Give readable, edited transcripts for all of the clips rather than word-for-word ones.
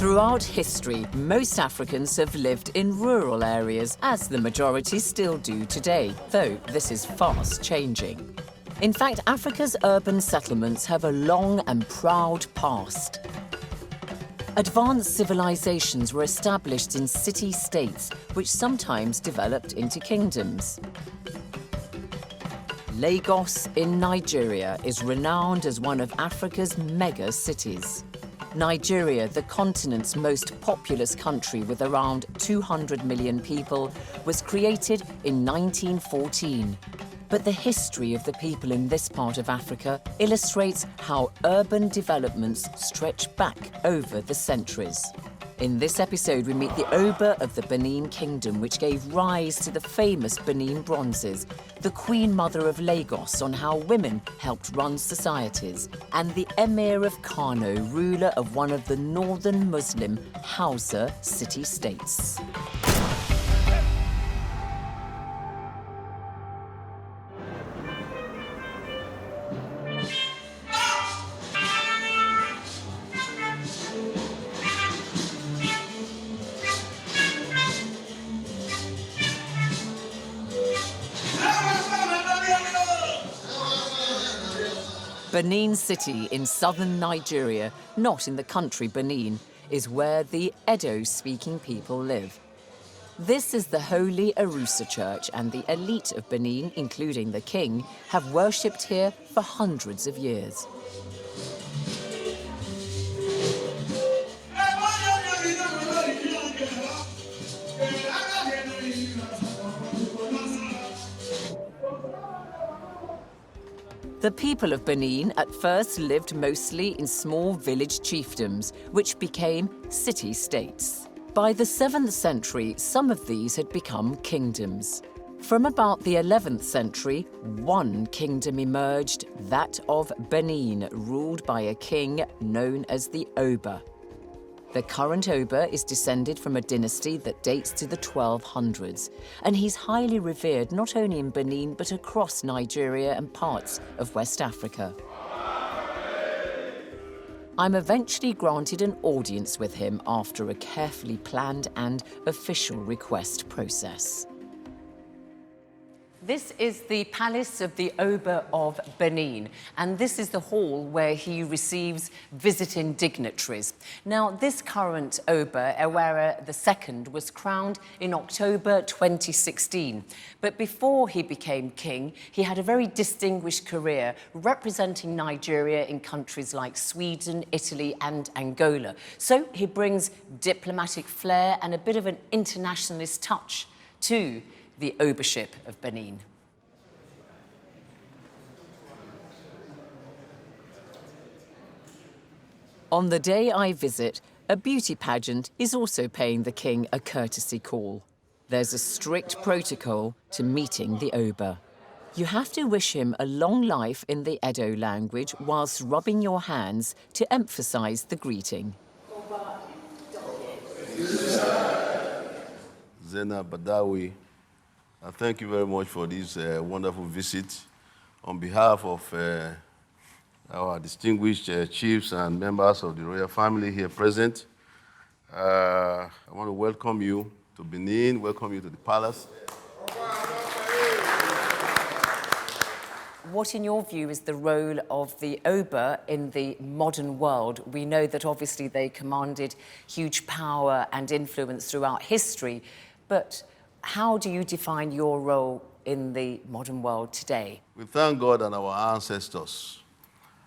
Throughout history, most Africans have lived in rural areas, as the majority still do today, though this is fast changing. In fact, Africa's urban settlements have a long and proud past. Advanced civilizations were established in city-states, which sometimes developed into kingdoms. Lagos in Nigeria is renowned as one of Africa's mega cities. Nigeria, the continent's most populous country with around 200 million people, was created in 1914. But the history of the people in this part of Africa illustrates how urban developments stretch back over the centuries. In this episode, we meet the Oba of the Benin Kingdom, which gave rise to the famous Benin bronzes, the Queen Mother of Lagos on how women helped run societies, and the Emir of Kano, ruler of one of the northern Muslim Hausa city-states. Benin City in southern Nigeria, not in the country Benin, is where the Edo-speaking people live. This is the Holy Arusa Church, and the elite of Benin, including the king, have worshipped here for hundreds of years. The people of Benin at first lived mostly in small village chiefdoms, which became city-states. By the 7th century, some of these had become kingdoms. From about the 11th century, one kingdom emerged, that of Benin, ruled by a king known as the Oba. The current Oba is descended from a dynasty that dates to the 1200s, and he's highly revered not only in Benin but across Nigeria and parts of West Africa. I'm eventually granted an audience with him after a carefully planned and official request process. This is the palace of the Oba of Benin, and this is the hall where he receives visiting dignitaries. Now, this current Oba, Ewera II, was crowned in October 2016. But before he became king, he had a very distinguished career representing Nigeria in countries like Sweden, Italy, and Angola. So he brings diplomatic flair and a bit of an internationalist touch to the Obaship of Benin. On the day I visit, a beauty pageant is also paying the king a courtesy call. There's a strict protocol to meeting the Oba. You have to wish him a long life in the Edo language whilst rubbing your hands to emphasize the greeting. Zena Badawi, thank you very much for this wonderful visit. On behalf of our distinguished chiefs and members of the royal family here present, I want to welcome you to Benin, welcome you to the palace. What, in your view, is the role of the Oba in the modern world? We know that obviously they commanded huge power and influence throughout history, but how do you define your role in the modern world today? We thank God and our ancestors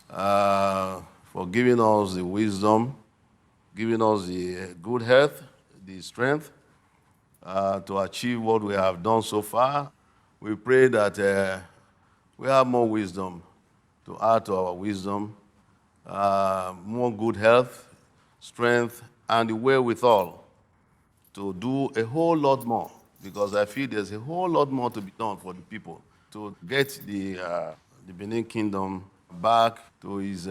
for giving us the wisdom, giving us the good health, the strength to achieve what we have done so far. We pray that we have more wisdom to add to our wisdom, more good health, strength, and the wherewithal to do a whole lot more, because I feel there's a whole lot more to be done for the people to get the Benin Kingdom back to his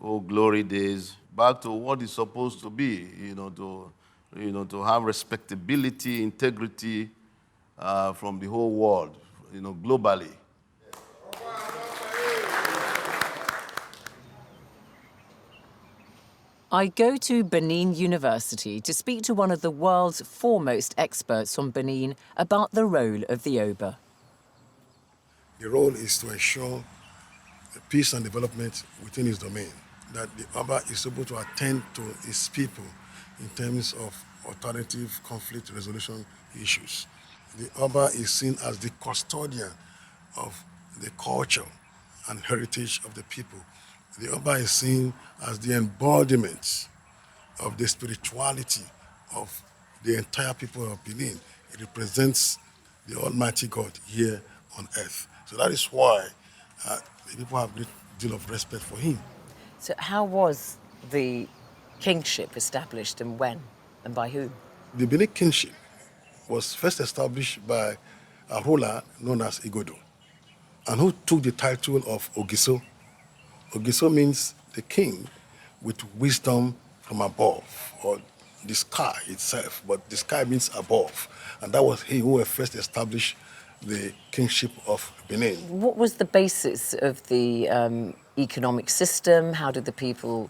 old glory days, back to what it's supposed to be, to have respectability, integrity from the whole world, globally. I go to Benin University to speak to one of the world's foremost experts on Benin about the role of the Oba. The role is to ensure peace and development within his domain, that the Oba is able to attend to his people in terms of alternative conflict resolution issues. The Oba is seen as the custodian of the culture and heritage of the people. The Oba is seen as the embodiment of the spirituality of the entire people of Benin. It represents the Almighty God here on earth. So that is why the people have a great deal of respect for him. So how was the kingship established and when and by whom? The Benin kingship was first established by a ruler known as Igodo, and who took the title of Ogiso. Ogiso means the king with wisdom from above, or the sky itself, but the sky means above. And that was he who first established the kingship of Benin. What was the basis of the economic system? How did the people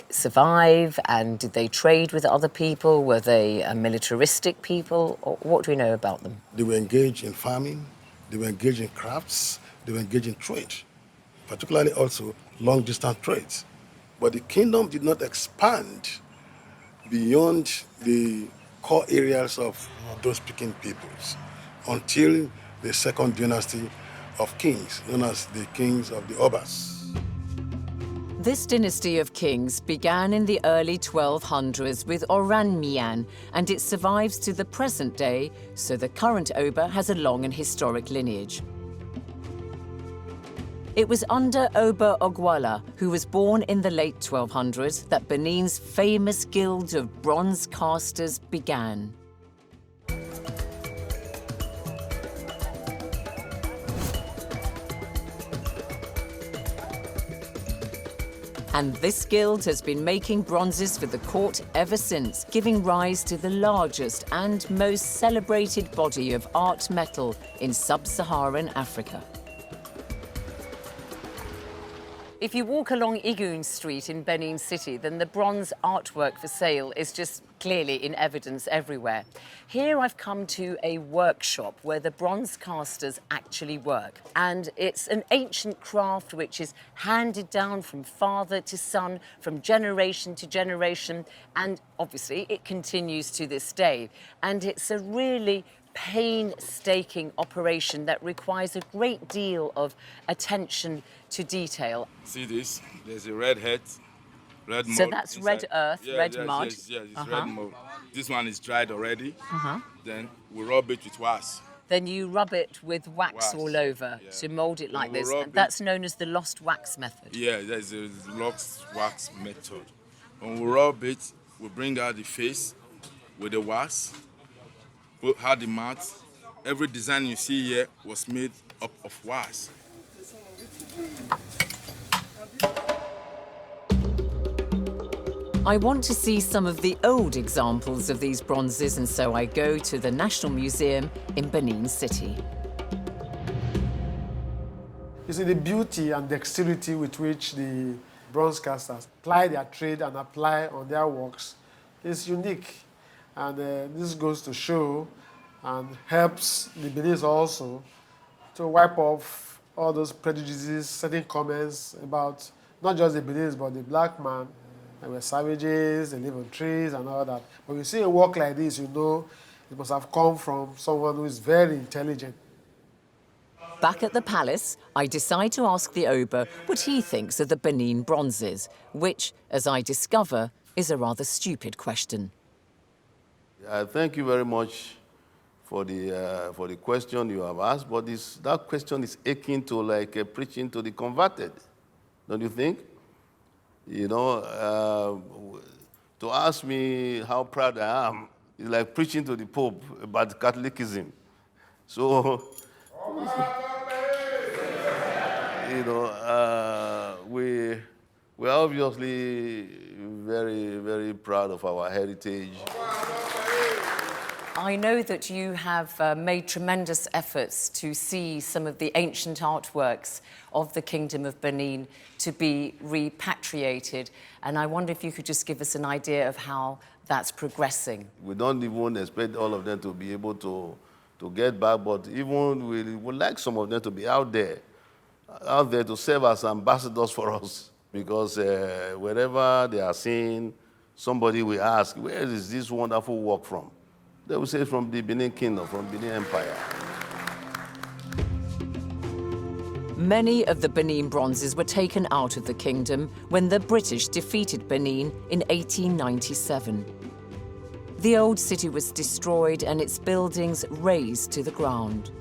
survive? And did they trade with other people? Were they militaristic people? Or what do we know about them? They were engaged in farming, they were engaged in crafts, they were engaged in trade, particularly also long-distance trades. But the kingdom did not expand beyond the core areas of those speaking peoples until the second dynasty of kings, known as the kings of the Obas. This dynasty of kings began in the early 1200s with Oranmiyan, and it survives to the present day, so the current Oba has a long and historic lineage. It was under Oba Ogwala, who was born in the late 1200s, that Benin's famous guild of bronze casters began. And this guild has been making bronzes for the court ever since, giving rise to the largest and most celebrated body of art metal in sub-Saharan Africa. If you walk along Igun Street in Benin City, then the bronze artwork for sale is just clearly in evidence everywhere. Here I've come to a workshop where the bronze casters actually work. And it's an ancient craft which is handed down from father to son, from generation to generation. And obviously it continues to this day. And it's a really painstaking operation that requires a great deal of attention to detail. See this? There's a red head, red mud. So that's inside. red earth, red mud. Yes, it's red mud. This one is dried already. Then we rub it with wax. Then you rub it with wax all over to mold it like this. That's known as the lost wax method. Yeah, there's a lost wax method. When we rub it, we bring out the face with the wax. Put out the mouth. Every design you see here was made up of wax. I want to see some of the old examples of these bronzes, and so I go to the National Museum in Benin City. You see, the beauty and dexterity with which the bronze casters ply their trade and apply on their works is unique. And this goes to show and helps the Beninese also to wipe off all those prejudices, certain comments about not just the Beninese, but the black man. They were savages, they live on trees and all that. When you see a work like this, you know it must have come from someone who is very intelligent. Back at the palace, I decide to ask the Oba what he thinks of the Benin bronzes, which, as I discover, is a rather stupid question. Thank you very much for the question you have asked, but that question is akin to like preaching to the converted, don't you think? You know, to ask me how proud I am is like preaching to the Pope about Catholicism. So, you know, we're obviously very, very proud of our heritage. I know that you have made tremendous efforts to see some of the ancient artworks of the Kingdom of Benin to be repatriated, and I wonder if you could just give us an idea of how that's progressing. We don't even expect all of them to be able to get back, but even we would like some of them to be out there to serve as ambassadors for us. Because wherever they are seen, somebody will ask, where is this wonderful work from? They will say from the Benin Kingdom, from Benin Empire. Many of the Benin bronzes were taken out of the kingdom when the British defeated Benin in 1897. The old city was destroyed and its buildings razed to the ground.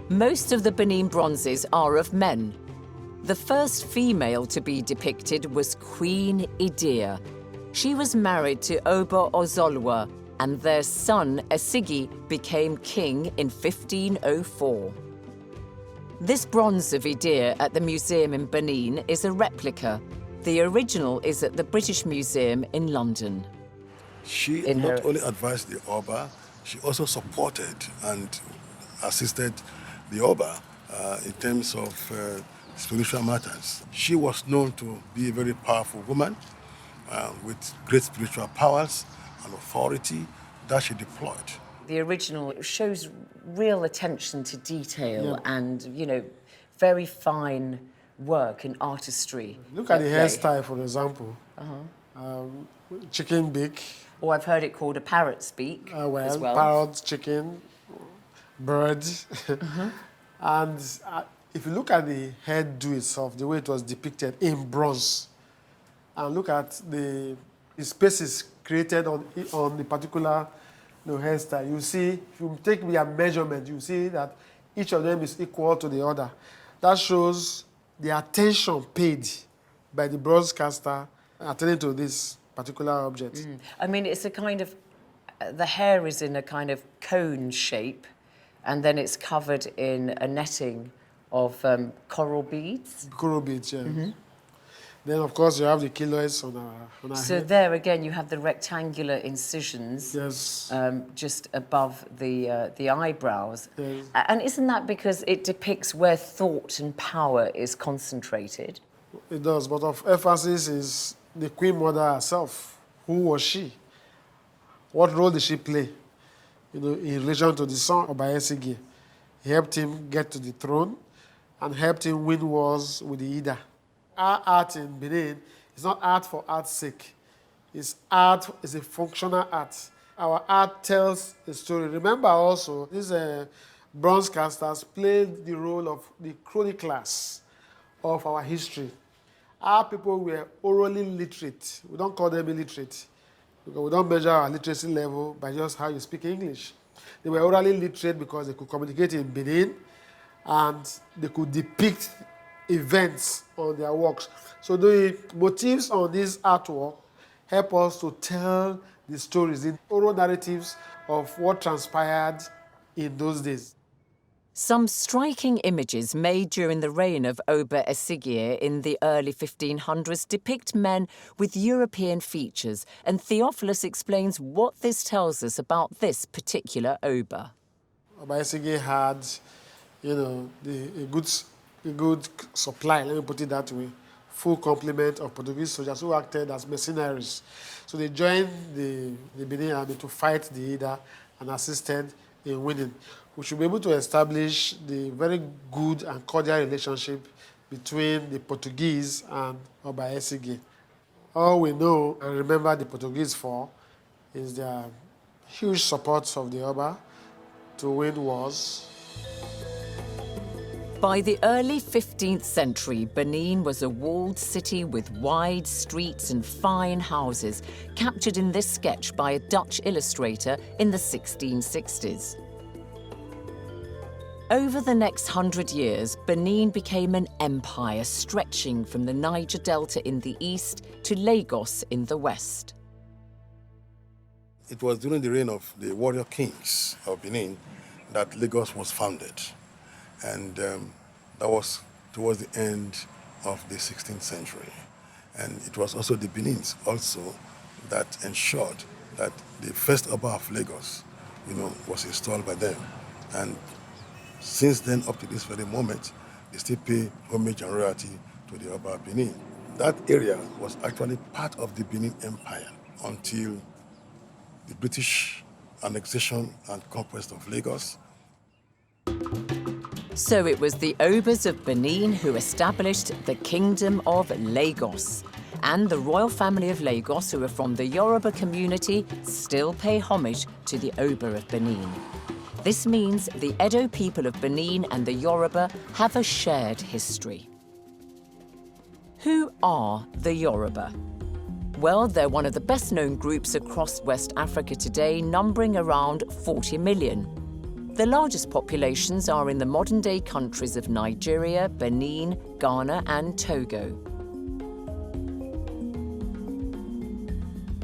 Most of the Benin bronzes are of men. The first female to be depicted was Queen Idea. She was married to Oba Ozolwa, and their son Esigi became king in 1504. This bronze of Idea at the museum in Benin is a replica. The original is at the British Museum in London. She not only advised the Oba, she also supported and assisted the Oba in terms of spiritual matters. She was known to be a very powerful woman with great spiritual powers and authority that she deployed. The original shows real attention to detail and, very fine work and artistry. Look at the hairstyle, for example. Chicken beak. Or I've heard it called a parrot's beak as well. Parrot, chicken, bird. And if you look at the hairdo itself, the way it was depicted in bronze, and look at the spaces created on the particular hairstyle, you see, if you take their measurement, you see that each of them is equal to the other. That shows the attention paid by the bronzecaster attending to this particular object. I mean, it's a kind of, the hair is in a kind of cone shape, and then it's covered in a netting of coral beads. Coral beads, yeah. Then, of course, you have the keloids on our So head. there again, you have the rectangular incisions Yes. just above the eyebrows. Yes. And isn't that because it depicts where thought and power is concentrated? It does, but of emphasis is the Queen Mother herself. Who was she? What role did she play? In relation to the son of Bayesigi. He helped him get to the throne and helped him win wars with the Ida. Our art in Benin is not art for art's sake. It's art, it's a functional art. Our art tells a story. Remember also, these bronze casters played the role of the chroniclers of our history. Our people were orally literate. We don't call them illiterate, because we don't measure our literacy level by just how you speak English. They were orally literate because they could communicate in Benin and they could depict events on their works. So the motifs on this artwork help us to tell the stories, the oral narratives of what transpired in those days. Some striking images made during the reign of Oba Esigye in the early 1500s depict men with European features, and Theophilus explains what this tells us about this particular Oba. Oba Esigye had, a good supply, let me put it that way, full complement of Portuguese soldiers who acted as mercenaries. So they joined the Benin army to fight the Ida and assisted in winning. We should be able to establish the very good and cordial relationship between the Portuguese and Oba Esigye. All we know and remember the Portuguese for is their huge support of the Oba to win wars. By the early 15th century, Benin was a walled city with wide streets and fine houses, captured in this sketch by a Dutch illustrator in the 1660s. Over the next 100 years, Benin became an empire stretching from the Niger Delta in the east to Lagos in the west. It was during the reign of the warrior kings of Benin that Lagos was founded. And that was towards the end of the 16th century. And it was also the Benins also that ensured that the first Oba of Lagos, was installed by them. And since then, up to this very moment, they still pay homage and royalty to the Oba of Benin. That area was actually part of the Benin Empire until the British annexation and conquest of Lagos. So it was the Obas of Benin who established the Kingdom of Lagos. And the royal family of Lagos, who are from the Yoruba community, still pay homage to the Oba of Benin. This means the Edo people of Benin and the Yoruba have a shared history. Who are the Yoruba? Well, they're one of the best-known groups across West Africa today, numbering around 40 million. The largest populations are in the modern-day countries of Nigeria, Benin, Ghana, and Togo.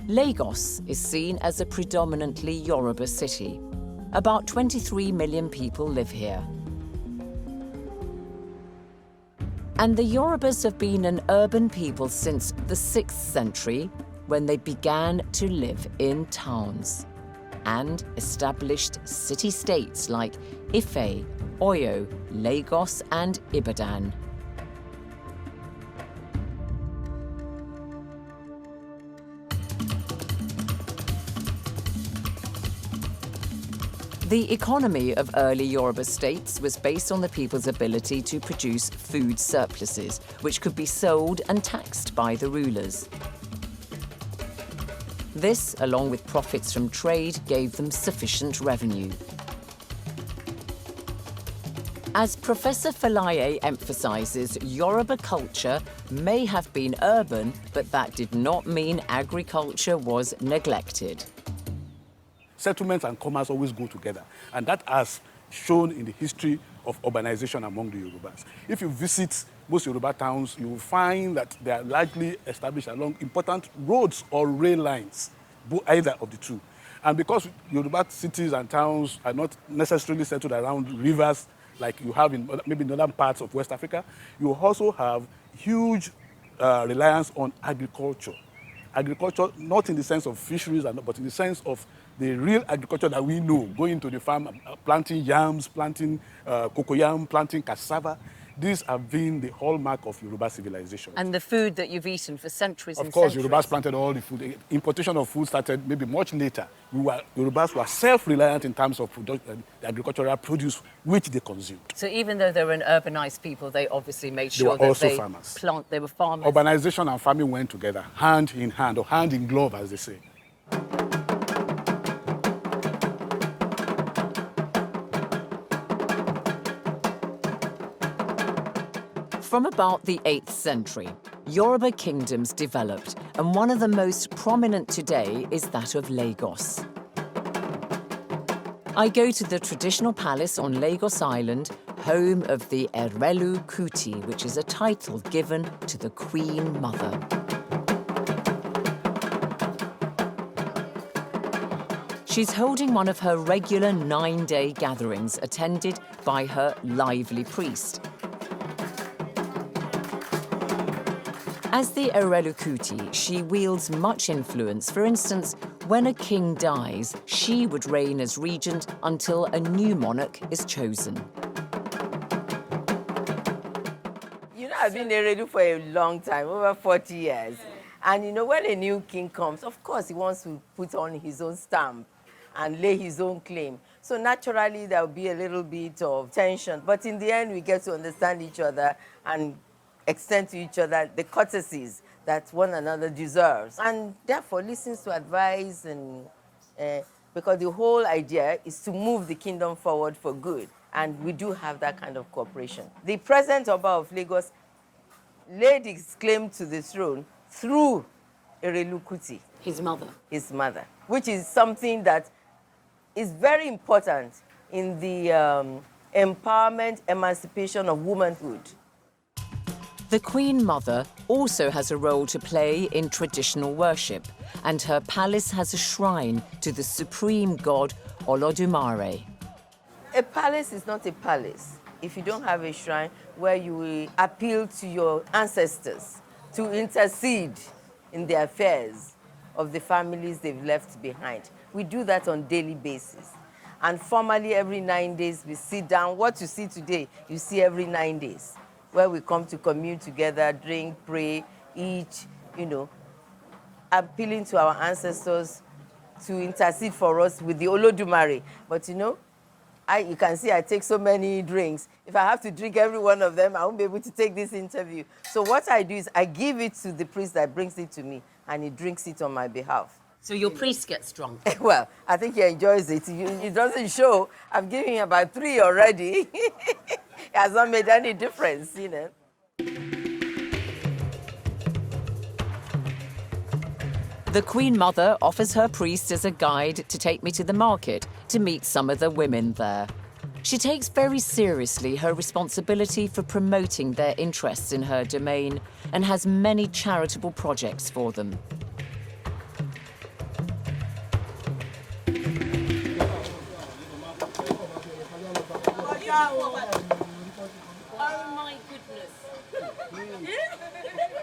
Lagos is seen as a predominantly Yoruba city. About 23 million people live here. And the Yorubas have been an urban people since the 6th century, when they began to live in towns and established city-states like Ife, Oyo, Lagos, and Ibadan. The economy of early Yoruba states was based on the people's ability to produce food surpluses, which could be sold and taxed by the rulers. This, along with profits from trade, gave them sufficient revenue. As Professor Falaye emphasizes, Yoruba culture may have been urban, but that did not mean agriculture was neglected. Settlements and commerce always go together, and that has shown in the history of urbanization among the Yorubas. If you visit most Yoruba towns, you will find that they are largely established along important roads or rail lines, either of the two. And because Yoruba cities and towns are not necessarily settled around rivers like you have in maybe northern parts of West Africa, you also have huge reliance on agriculture. Agriculture, not in the sense of fisheries, but in the sense of the real agriculture that we know, going to the farm, planting yams, planting cocoyam, planting cassava. These have been the hallmark of Yoruba civilization. And the food that you've eaten for centuries and centuries. Of course, Yorubas planted all the food. Importation of food started maybe much later. Yorubas were self-reliant in terms of the agricultural produce which they consumed. So even though they were an urbanized people, they obviously made sure they were farmers. Urbanization and farming went together, hand in hand, or hand in glove, as they say. From about the 8th century, Yoruba kingdoms developed, and one of the most prominent today is that of Lagos. I go to the traditional palace on Lagos Island, home of the Erelu Kuti, which is a title given to the Queen Mother. She's holding one of her regular 9-day gatherings, attended by her lively priest. As the Erelu Kuti, she wields much influence. For instance, when a king dies, she would reign as regent until a new monarch is chosen. I've been Erelu for a long time, over 40 years. And when a new king comes, of course, he wants to put on his own stamp and lay his own claim. So naturally, there will be a little bit of tension. But in the end, we get to understand each other and extend to each other the courtesies that one another deserves. And therefore, listens to advice, and because the whole idea is to move the kingdom forward for good. And we do have that kind of cooperation. The present Oba of Lagos laid his claim to the throne through Erelu Kuti. His mother. His mother, which is something that is very important in the empowerment, emancipation of womanhood. The Queen Mother also has a role to play in traditional worship, and her palace has a shrine to the supreme god Olodumare. A palace is not a palace if you don't have a shrine where you will appeal to your ancestors to intercede in their affairs. of the families they've left behind. We do that on a daily basis. And formally, every 9 days, we sit down. What you see today, you see every 9 days, where we come to commune together, drink, pray, eat, appealing to our ancestors to intercede for us with the Olodumare. But you can see I take so many drinks. If I have to drink every one of them, I won't be able to take this interview. So what I do is I give it to the priest that brings it to me, and he drinks it on my behalf. So your priest gets drunk? Well, I think he enjoys it. It doesn't show. I've given him about 3 already. It has not made any difference, The Queen Mother offers her priest as a guide to take me to the market to meet some of the women there. She takes very seriously her responsibility for promoting their interests in her domain and has many charitable projects for them.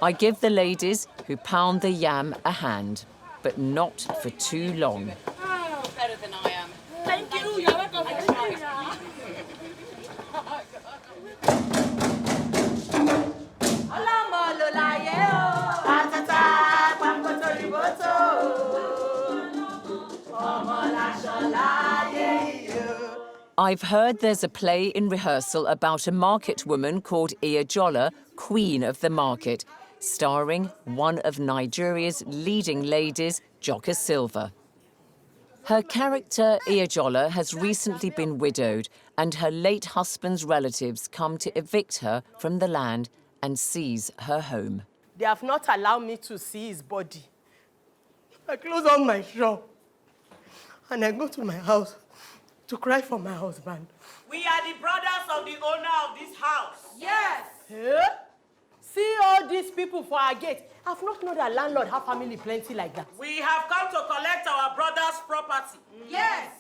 I give the ladies who pound the yam a hand, but not for too long. Oh, better than I am. Thank you. You're welcome. I've heard there's a play in rehearsal about a market woman called Iyajola, Queen of the Market, starring one of Nigeria's leading ladies, Joka Silva. Her character, Iyajola, has recently been widowed, and her late husband's relatives come to evict her from the land and seize her home. They have not allowed me to see his body. I close on my shop and I go to my house to cry for my husband. We are the brothers of the owner of this house. Yes. See all these people for our gate. I've not known that landlord have family plenty like that. We have come to collect our brother's property. Yes.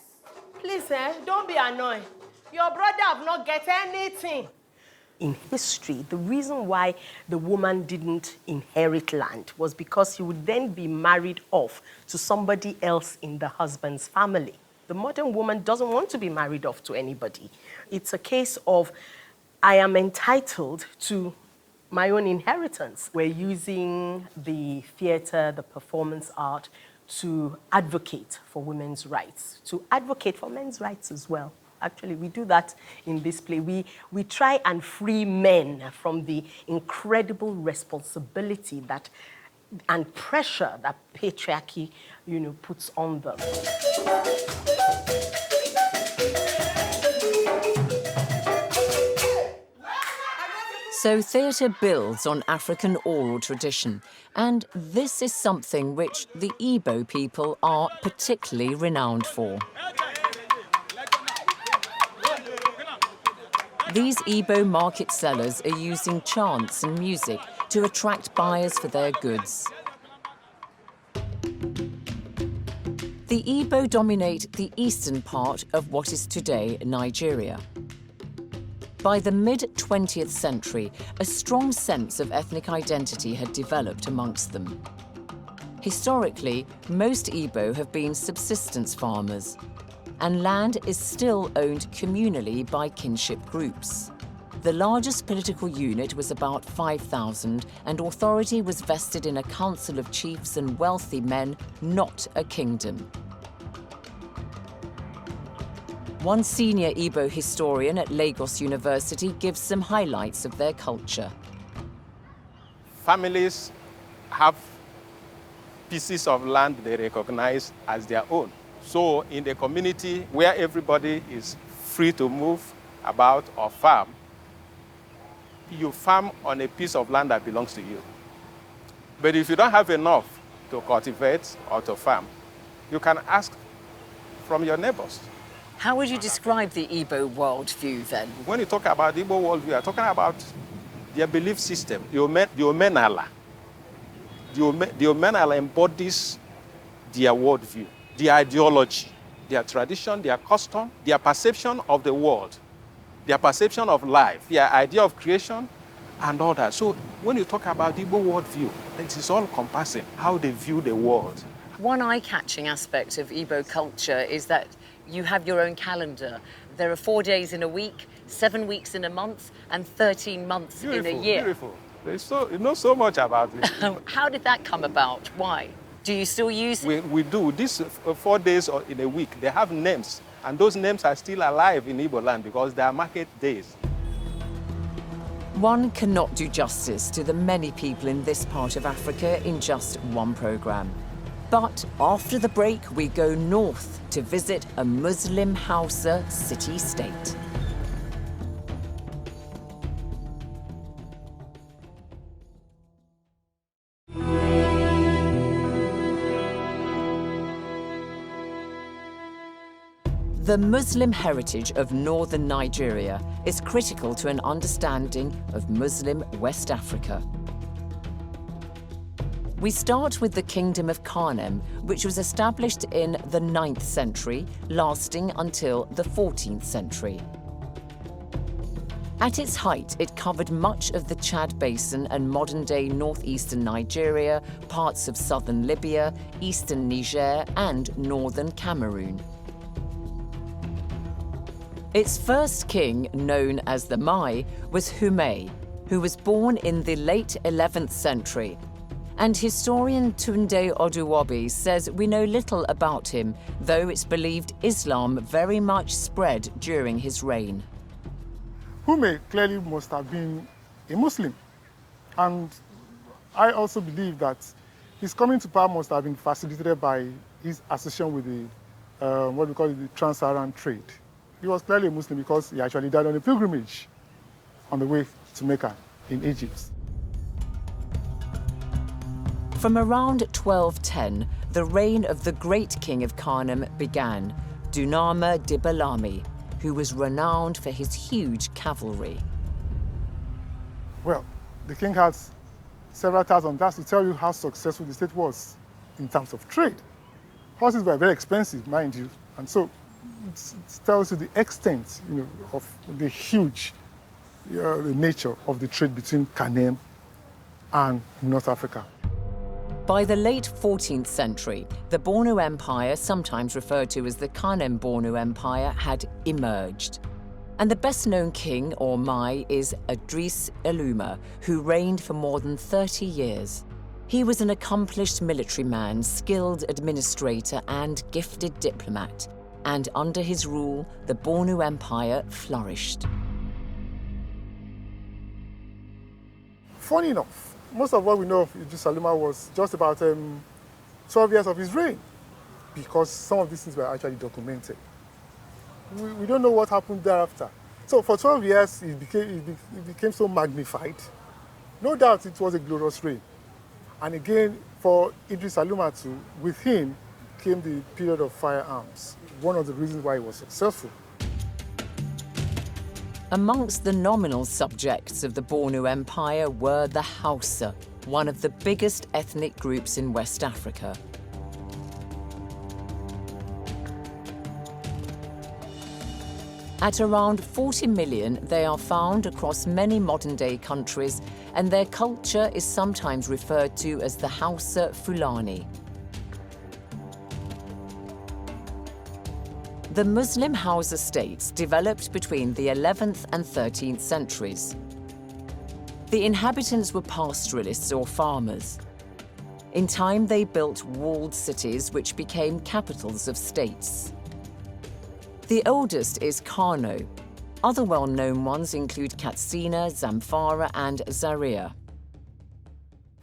Please, don't be annoyed. Your brother have not get anything. In history, the reason why the woman didn't inherit land was because she would then be married off to somebody else in the husband's family. The modern woman doesn't want to be married off to anybody. It's a case of, I am entitled to my own inheritance. We're using the theater, the performance art, to advocate for women's rights, to advocate for men's rights as well. Actually, we do that in this play. We try and free men from the incredible responsibility that and pressure that patriarchy, puts on them. So theatre builds on African oral tradition, and this is something which the Igbo people are particularly renowned for. These Igbo market sellers are using chants and music to attract buyers for their goods. The Igbo dominate the eastern part of what is today Nigeria. By the mid-20th century, a strong sense of ethnic identity had developed amongst them. Historically, most Igbo have been subsistence farmers, and land is still owned communally by kinship groups. The largest political unit was about 5,000, and authority was vested in a council of chiefs and wealthy men, not a kingdom. One senior Igbo historian at Lagos University gives some highlights of their culture. Families have pieces of land they recognize as their own. So in the community where everybody is free to move about or farm, you farm on a piece of land that belongs to you. But if you don't have enough to cultivate or to farm, you can ask from your neighbors. How would you describe the Igbo worldview then? When you talk about the Igbo worldview, you're talking about their belief system, the Omenala. The Omenala embodies their worldview, their ideology, their tradition, their custom, their perception of the world, their perception of life, their idea of creation, and all that. So when you talk about the Igbo worldview, it is all encompassing how they view the world, One eye-catching aspect of Igbo culture is that you have your own calendar. There are 4 days in a week, 7 weeks in a month, and 13 months in a year. Beautiful. You know so much about it. How did that come about? Why? Do you still use it? We do. These 4 days in a week, they have names. And those names are still alive in Igbo land because they are market days. One cannot do justice to the many people in this part of Africa in just one programme. But after the break, we go north to visit a Muslim Hausa city-state. The Muslim heritage of northern Nigeria is critical to an understanding of Muslim West Africa. We start with the Kingdom of Kanem, which was established in the 9th century, lasting until the 14th century. At its height, it covered much of the Chad Basin and modern-day northeastern Nigeria, parts of southern Libya, eastern Niger, and northern Cameroon. Its first king, known as the Mai, was Humei, who was born in the late 11th century. And historian Tunde Oduwobi says we know little about him, though it's believed Islam very much spread during his reign. Humei clearly must have been a Muslim. And I also believe that his coming to power must have been facilitated by his association with the, what we call the trans-Saharan trade. He was clearly a Muslim because he actually died on a pilgrimage on the way to Mecca in Egypt. From around 1210, the reign of the great king of Kanem began, Dunama Dibalami, who was renowned for his huge cavalry. Well, the king had several thousand. That's to tell you how successful the state was in terms of trade. Horses were very expensive, mind you, and so it tells you the extent, of the huge the nature of the trade between Kanem and North Africa. By the late 14th century, the Bornu Empire, sometimes referred to as the Kanem-Bornu Empire, had emerged. And the best-known king, or Mai, is Idris Eluma, who reigned for more than 30 years. He was an accomplished military man, skilled administrator, and gifted diplomat. And under his rule, the Bornu Empire flourished. Funny enough, most of what we know of Idris Eluma was just about 12 years of his reign, because some of these things were actually documented. We don't know what happened thereafter. So for 12 years, it became so magnified. No doubt it was a glorious reign. And again, for Idris Eluma too, with him came the period of firearms, one of the reasons why he was successful. Amongst the nominal subjects of the Bornu Empire were the Hausa, one of the biggest ethnic groups in West Africa. At around 40 million, they are found across many modern-day countries, and their culture is sometimes referred to as the Hausa Fulani. The Muslim Hausa states developed between the 11th and 13th centuries. The inhabitants were pastoralists or farmers. In time, they built walled cities which became capitals of states. The oldest is Kano. Other well-known ones include Katsina, Zamfara, and Zaria.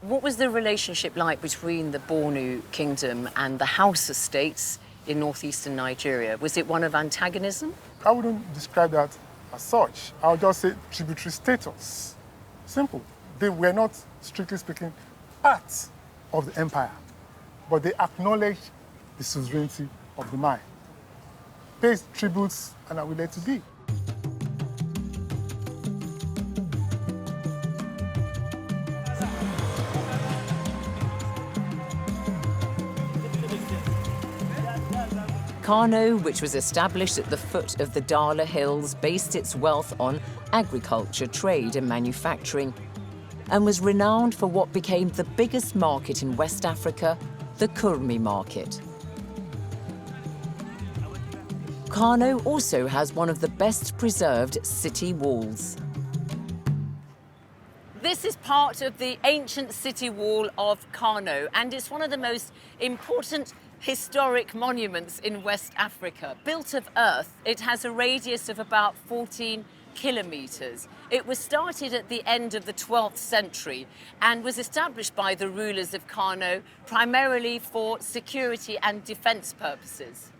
What was the relationship like between the Bornu Kingdom and the Hausa states in northeastern Nigeria? Was it one of antagonism? I wouldn't describe that as such. I would just say tributary status. Simple. They were not, strictly speaking, part of the empire, but they acknowledged the sovereignty of the Mai, paid tributes, and are willing to be. Kano, which was established at the foot of the Dala Hills, based its wealth on agriculture, trade and manufacturing, and was renowned for what became the biggest market in West Africa, the Kurmi market. Kano also has one of the best preserved city walls. This is part of the ancient city wall of Kano, and it's one of the most important historic monuments in West Africa. Built of earth, it has a radius of about 14 kilometers. It was started at the end of the 12th century and was established by the rulers of Kano primarily for security and defense purposes.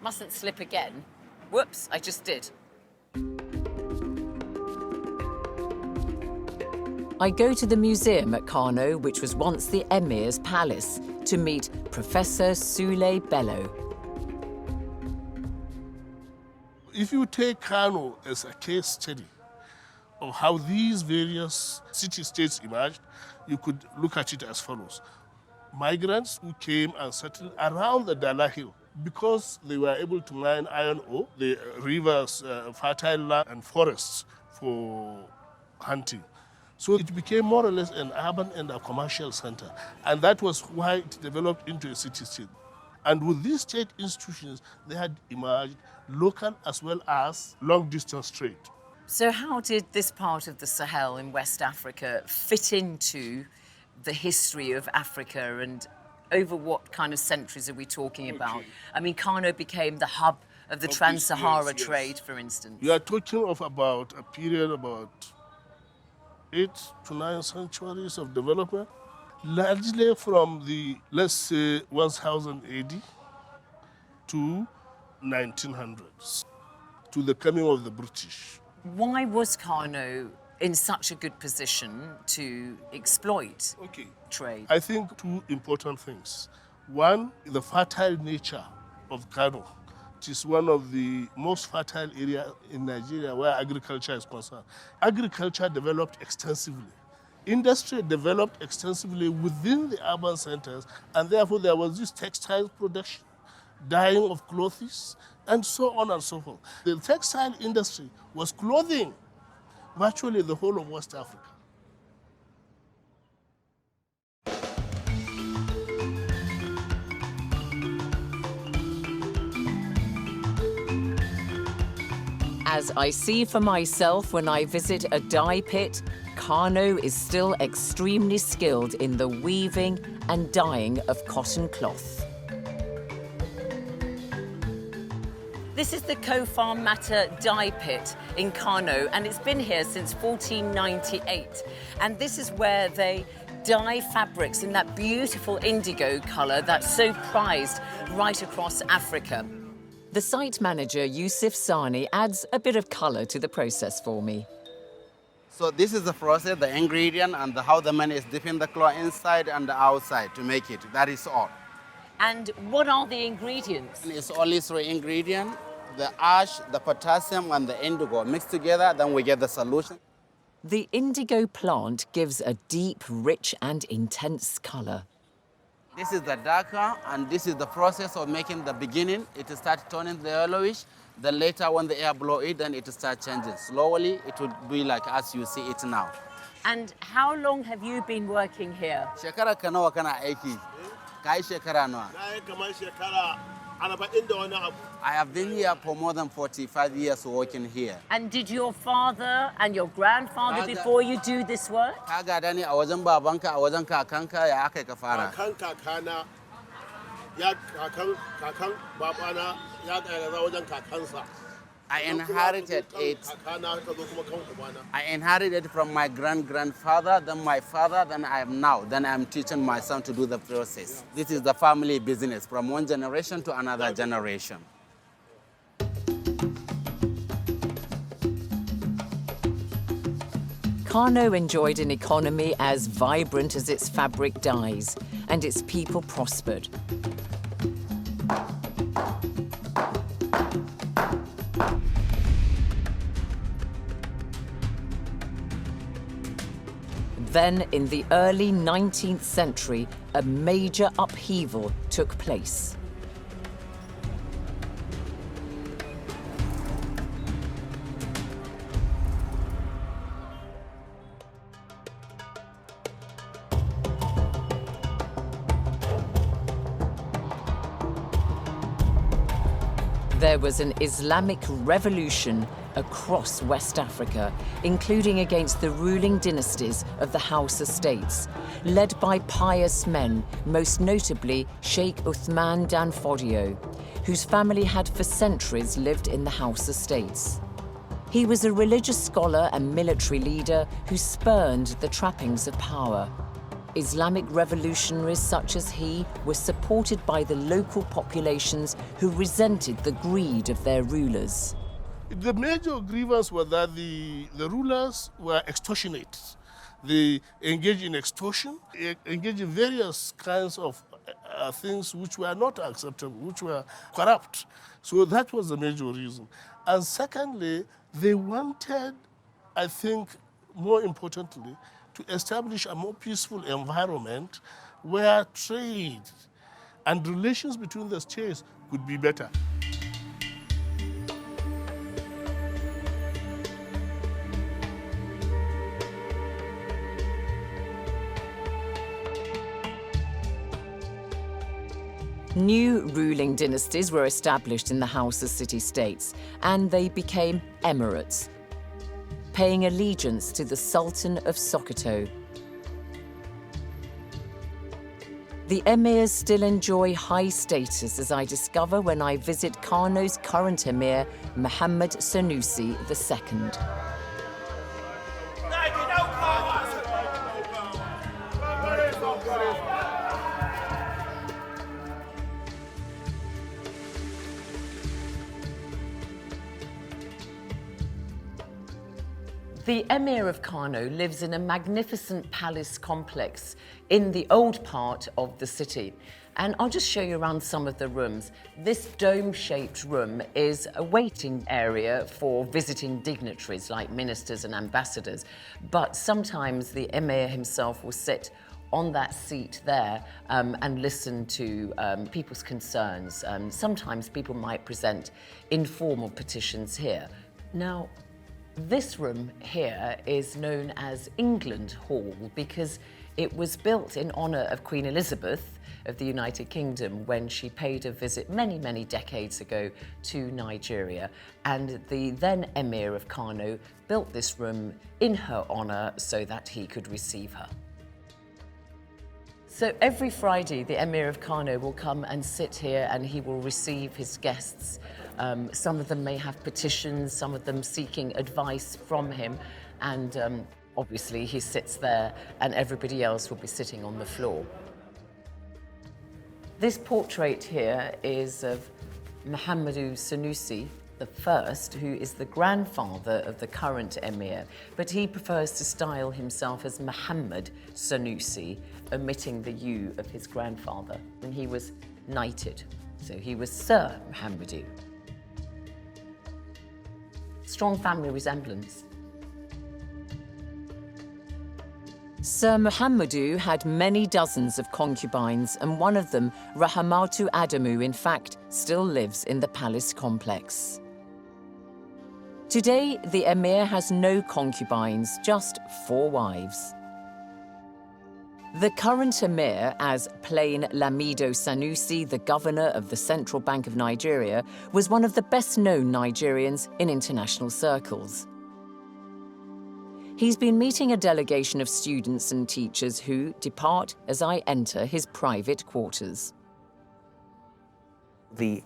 Mustn't slip again. Whoops, I just did. I go to the museum at Kano, which was once the Emir's palace, to meet Professor Sule Bello. If you take Kano as a case study of how these various city-states emerged, you could look at it as follows. Migrants who came and settled around the Dala Hill, because they were able to mine iron ore, the rivers, fertile land and forests for hunting. So it became more or less an urban and a commercial center. And that was why it developed into a city-state. And with these state institutions, they had emerged local as well as long-distance trade. So how did this part of the Sahel in West Africa fit into the history of Africa, and over what kind of centuries are we talking about? I mean, Kano became the hub of the Trans-Sahara trade, for instance. You are talking of about a period about 8 to 9 centuries of development, largely from the, let's say, 1000 AD to 1900s, to the coming of the British. Why was Kano in such a good position to exploit trade? I think 2 important things. One, the fertile nature of Kano. It is one of the most fertile areas in Nigeria where agriculture is concerned. Agriculture developed extensively. Industry developed extensively within the urban centers, and therefore there was this textile production, dyeing of clothes, and so on and so forth. The textile industry was clothing virtually the whole of West Africa. As I see for myself when I visit a dye pit, Kano is still extremely skilled in the weaving and dyeing of cotton cloth. This is the Kofar Mata dye pit in Kano, and it's been here since 1498. And this is where they dye fabrics in that beautiful indigo colour that's so prized right across Africa. The site manager, Yusuf Sani, adds a bit of colour to the process for me. So this is the process, the ingredient, and how the man is dipping the cloth inside and outside to make it. That is all. And what are the ingredients? It's only 3 ingredients: the ash, the potassium, and the indigo. Mixed together, then we get the solution. The indigo plant gives a deep, rich, and intense colour. This is the darker, and this is the process of making the beginning. It starts turning the yellowish. Then later, when the air blows it, then it starts changing. Slowly, it would be like as you see it now. And how long have you been working here? Shekara ka nawa kana aiki? Kai shekara nawa? I have been here for more than 45 years working here. And did your father and your grandfather, before you do this work? Ka gada ne a wajen babanka, a wajen kakanka, ya aka ka fara? Kakan kakana, ya kakan babana, ya gada wajen kakansa. I inherited it. I inherited it from my grandfather, then my father, then I am now. Then I am teaching my son to do the process. This is the family business from one generation to another generation. Kano enjoyed an economy as vibrant as its fabric dyes, and its people prospered. Then, in the early 19th century, a major upheaval took place. there was an Islamic revolution across West Africa, including against the ruling dynasties of the Hausa states, led by pious men, most notably Sheikh Uthman Dan Fodio, whose family had for centuries lived in the Hausa states. He was a religious scholar and military leader who spurned the trappings of power. Islamic revolutionaries such as he were supported by the local populations who resented the greed of their rulers. The major grievance was that the rulers were extortionate. They engaged in extortion, engaged in various kinds of things which were not acceptable, which were corrupt. So that was the major reason. And secondly, they wanted, I think, more importantly, to establish a more peaceful environment where trade and relations between the states could be better. New ruling dynasties were established in the Hausa city-states, and they became emirates, paying allegiance to the Sultan of Sokoto. The emirs still enjoy high status, as I discover when I visit Kano's current emir, Muhammad Sanusi II. The Emir of Kano lives in a magnificent palace complex in the old part of the city. And I'll just show you around some of the rooms. This dome-shaped room is a waiting area for visiting dignitaries like ministers and ambassadors. But sometimes the Emir himself will sit on that seat there and listen to people's concerns. Sometimes people might present informal petitions here. Now, this room here is known as England Hall because it was built in honour of Queen Elizabeth of the United Kingdom when she paid a visit many, many decades ago to Nigeria. And the then Emir of Kano built this room in her honour so that he could receive her. So every Friday, the Emir of Kano will come and sit here and he will receive his guests. Some of them may have petitions, some of them seeking advice from him. And obviously he sits there and everybody else will be sitting on the floor. This portrait here is of Muhammadu Sanusi I, who is the grandfather of the current emir, but he prefers to style himself as Muhammad Sanusi, omitting the U of his grandfather, when he was knighted. So he was Sir Muhammadu. Strong family resemblance. Sir Muhammadu had many dozens of concubines, and one of them, Rahamatu Adamu, in fact, still lives in the palace complex. Today, the emir has no concubines, just 4 wives. The current emir, as plain Lamido Sanusi, the governor of the Central Bank of Nigeria, was one of the best-known Nigerians in international circles. He's been meeting a delegation of students and teachers who depart as I enter his private quarters. The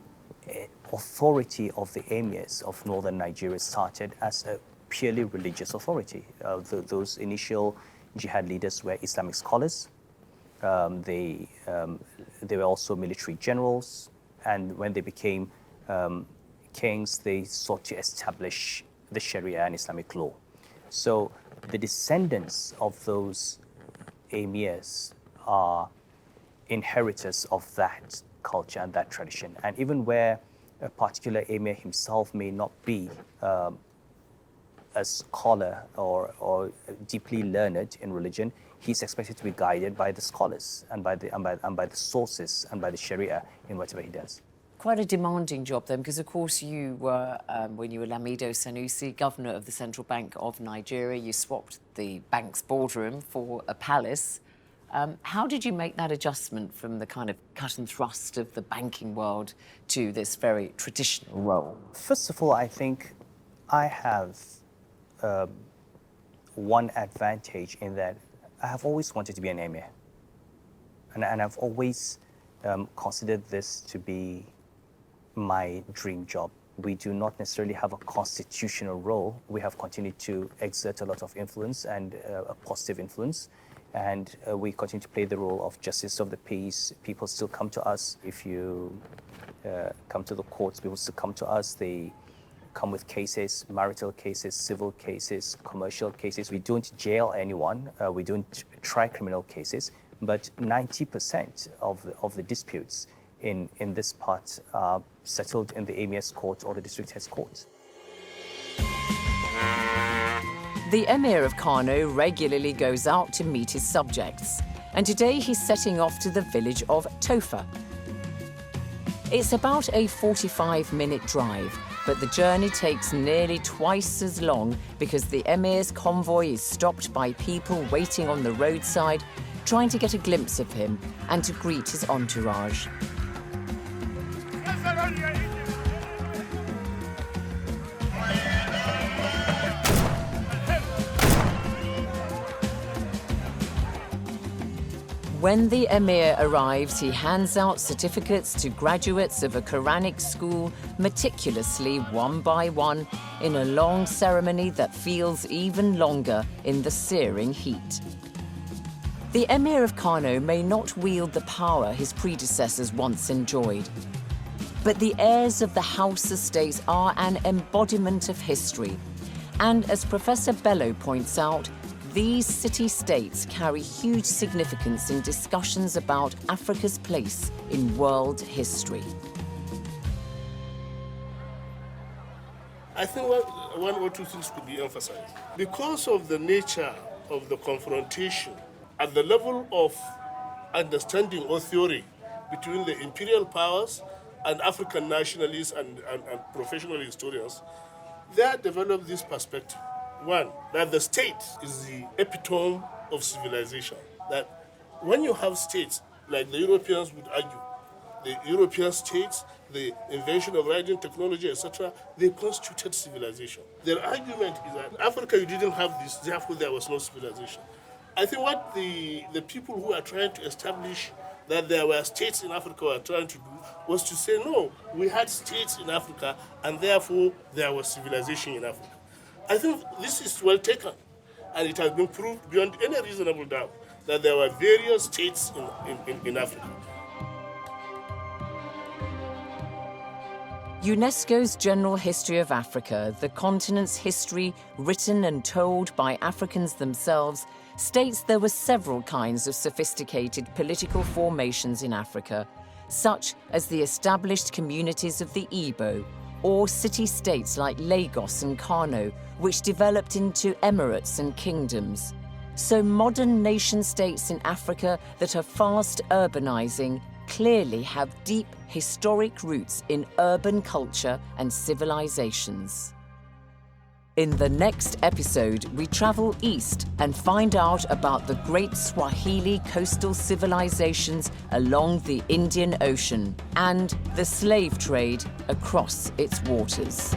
authority of the emirs of northern Nigeria started as a purely religious authority. Those initial jihad leaders were Islamic scholars. They were also military generals, and when they became kings, they sought to establish the Sharia and Islamic law. So the descendants of those emirs are inheritors of that culture and that tradition. And even where a particular emir himself may not be a scholar or deeply learned in religion, he's expected to be guided by the scholars and by the sources and by the Sharia in whatever he does. Quite a demanding job then, because of course you were, when you were Lamido Sanusi, governor of the Central Bank of Nigeria, you swapped the bank's boardroom for a palace. How did you make that adjustment from the kind of cut and thrust of the banking world to this very traditional role? First of all, I think I have one advantage in that I have always wanted to be an emir. And I've always considered this to be my dream job. We do not necessarily have a constitutional role. We have continued to exert a lot of influence and a positive influence. And we continue to play the role of justice of the peace. People still come to us. If you come to the courts, people still come to us. They come with cases, marital cases, civil cases, commercial cases. We don't jail anyone. We don't try criminal cases. But 90% of the disputes in this part are settled in the Emir's court or the district head's court. The Emir of Kano regularly goes out to meet his subjects, and today he's setting off to the village of Tofa. It's about a 45-minute drive, but the journey takes nearly twice as long because the Emir's convoy is stopped by people waiting on the roadside, trying to get a glimpse of him and to greet his entourage. When the Emir arrives, he hands out certificates to graduates of a Quranic school meticulously, one by one, in a long ceremony that feels even longer in the searing heat. The Emir of Kano may not wield the power his predecessors once enjoyed, but the heirs of the House estates are an embodiment of history. And as Professor Bello points out, these city-states carry huge significance in discussions about Africa's place in world history. I think one or two things could be emphasized. Because of the nature of the confrontation at the level of understanding or theory between the imperial powers and African nationalists and professional historians, they have developed this perspective. One, that the state is the epitome of civilization. That when you have states, like the Europeans would argue, the European states, the invention of writing technology, etc., they constituted civilization. Their argument is that Africa, you didn't have this, therefore there was no civilization. I think what the people who are trying to establish that there were states in Africa were trying to do was to say, no, we had states in Africa, and therefore there was civilization in Africa. I think this is well taken, and it has been proved beyond any reasonable doubt that there were various states in Africa. UNESCO's General History of Africa, the continent's history written and told by Africans themselves, states there were several kinds of sophisticated political formations in Africa, such as the established communities of the Igbo, or city-states like Lagos and Kano, which developed into emirates and kingdoms. So modern nation-states in Africa that are fast urbanizing clearly have deep historic roots in urban culture and civilizations. In the next episode, we travel east and find out about the great Swahili coastal civilizations along the Indian Ocean and the slave trade across its waters.